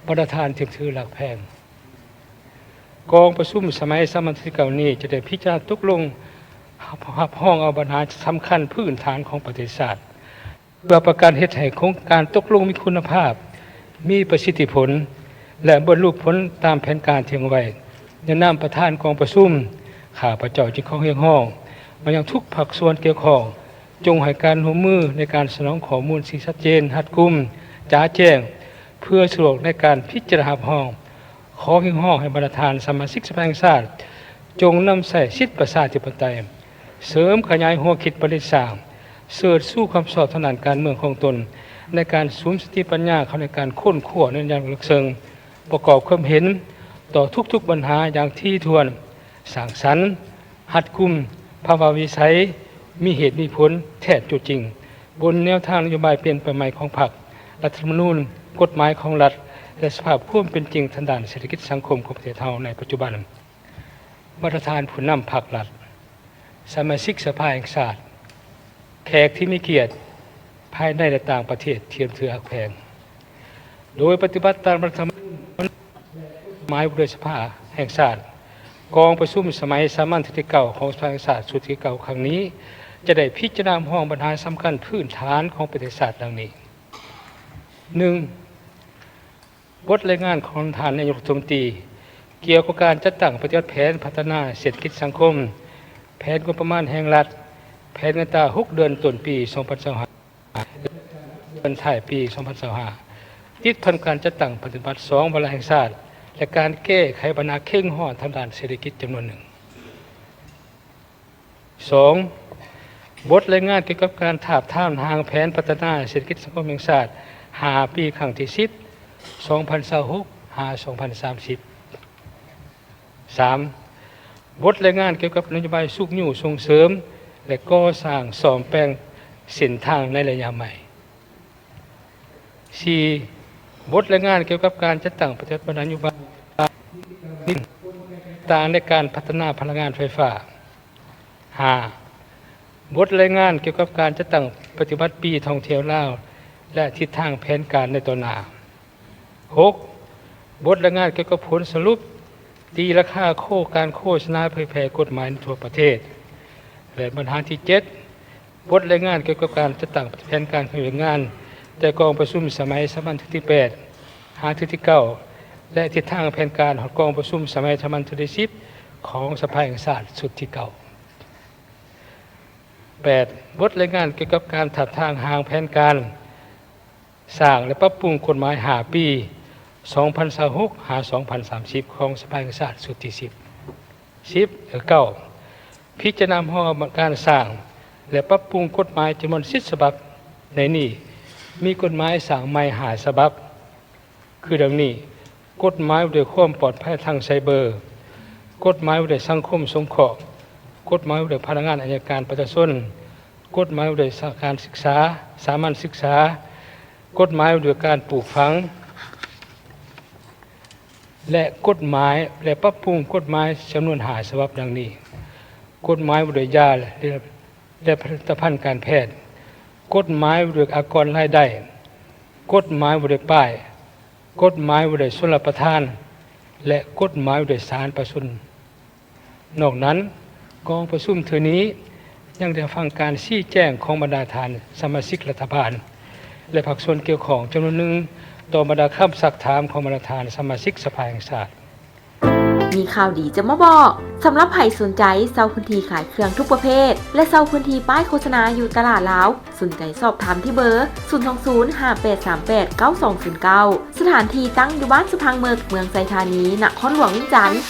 ประธานถือหลักแพงกองประชุมสมัยสมัยที่เก่านี้จะได้พิจารณาตกลงหับห้องเอาปัญหาสำคัญพื้นฐานของประเทศชาติเพื่อประกันเฮ็ดให้โครงการตกลงมีคุณภาพมีประสิทธิผลและบรรลุผลตามแผนการที่วางไว้ในนามประธานกองประชุมข้าพเจ้าจึงขอเรียกร้องมายังทุกภาคส่วนเกี่ยวข้องจงให้การร่วมมือในการสนองข้อมูลที่ชัดเจนรัดกุมจ๋าแจ้งเพื่อสะดวกในการพิจารณาห้องขอเรียกร้องให้ประธานสมาชิกสภาแห่งชาติจงนำใส่สิทธิประชาธิปไตยเสริมขยายหัวคิดประดิษฐ์สร้างเสริมสู้ความสอบถนัดการเมืองของตนในการสูมสติปัญญาเข้าในการค้นคว้าในอย่างลึกซึ้งประกอบความเห็นต่อทุกๆปัญหาอย่างที่ถ้วนสร้างสรรค์หัดกุมภาวะวิสัยมีเหตุมีผลแท้จริงบนแนวทางนโยบายเปลี่ยนแปลงใหม่ของพรรครัฐธรรมนูญกฎหมายของรัฐและสภาพความเป็นจริงทางด้านเศรษฐกิจสังคมของประเทศไทยในปัจจุบันประธานผู้นำพรรครัฐสมาชิกสภาแห่งชาติแขกที่มีเกียรติภายในและต่างประเทศเทียมเถือแพงโดยปฏิบัติตามรัฐธรรมนูญหมายโดยสภาแห่งชาติกองประชุมสมัยสามัญที่เก่าของสภาแห่งชาติสุดที่เก่าครั้งนี้จะได้พิจารณาห้องปัญหาสำคัญพื้นฐานของประเทศชาติดังนี้ 1. บทรายงานของท่านนายกรัฐมนตรีเกี่ยวกับการจัดตั้งปฏิบัติแผนพัฒนาเศรษฐกิจสังคมแผนงบประมาณแห่งรัฐแผนเงินตรา6 เดือนต้นปี 2025 เดือนท้ายปี 2025 ติดพันการจัดตั้งปฏิบัติ2 วาระแห่งชาติและการแก้ไขปัญหาเข่งห้อทางด้านเศรษฐกิจจำนวนหนึ่ง 2. บทรายงานเกี่ยวกับการทาบทามทางแผนพัฒนาเศรษฐกิจสังคมแห่งชาติ5 ปีครั้งที่10 2026 2030 3. บทรายงานเกี่ยวกับนโยบายสุขอยู่ส่งเสริมและก่อสร้างซ่อมแปลงเส้นทางในระยะใหม่ 4. บทรายงานเกี่ยวกับการจัดตั้งปฏิบัตินโยบายต่างในการพัฒนาพลังงานไฟฟ้า 5. บทรายงานเกี่ยวกับการจัดตั้งปฏิบัติปีท่องเที่ยวลาวและทิศทางแผนการในต่อหน้า 6. บทรายงานเกี่ยวกับผลสรุปตีราคาการโฆษณาเผยแพร่กฎหมายในทั่วประเทศและบรรทัดที่ 7. บทรายงานเกี่ยวกับการจัดตั้งแผนการขยายงานแต่กองประชุมสมัยสามัญที่ 8 หาที่ 9 และทิศทางแผนการของกองประชุมสมัยสามัญที่ 10 ของสภาแห่งชาติสุดที่ 9 8. บทรายงานเกี่ยวกับการถัดทางห่างแผนการสร้างและปรับปรุงกฎหมาย5 ปี 2026 2030 ของสภาแห่งชาติสุดที่ 9. พิจารณาห้องการสร้างและปรับปรุงกฎหมายจำนวน10 ฉบับในนี้มีกฎหมายสร้างใหม่5 ฉบับคือดังนี้กฎหมายว่าด้วยความปลอดภัยทางไซเบอร์กฎหมายว่าด้วยสังคมสงเคราะห์กฎหมายว่าด้วยพนักงานอัยการประชาชนกฎหมายว่าด้วยการศึกษาสามัญศึกษากฎหมายว่าด้วยการปลูกฝังและกฎหมายและปรับปรุงกฎหมายจำนวน5 ฉบับดังนี้กฎหมายว่าด้วยยาและผลิตภัณฑ์การแพทย์กฎหมายว่าด้วยอากรรายได้กฎหมายว่าด้วยป้ายกฎหมายว่าด้วยชลประทานและกฎหมายว่าด้วยศาลประชุมนอกนั้นกองประชุมเทื่อนี้ยังได้ฟังการชี้แจงของบรรดาท่านสมาชิกรัฐบาลและภาคส่วนเกี่ยวข้องจำนวนหนึ่งต่อบรรดาคำซักถามของบรรดาท่านสมาชิกสภาแห่งชาติมีข่าวดีจะมาบอกสำหรับใครสนใจเซาพื้นที่ขายเครื่องทุกประเภทและเซาพื้นที่ป้ายโฆษณาอยู่ตลาดลาวสนใจสอบถามที่เบอร์ 02058389209 สถานที่ตั้งอยู่บ้านสุพังเมืองไซธานีนครหลวงวิจันทร์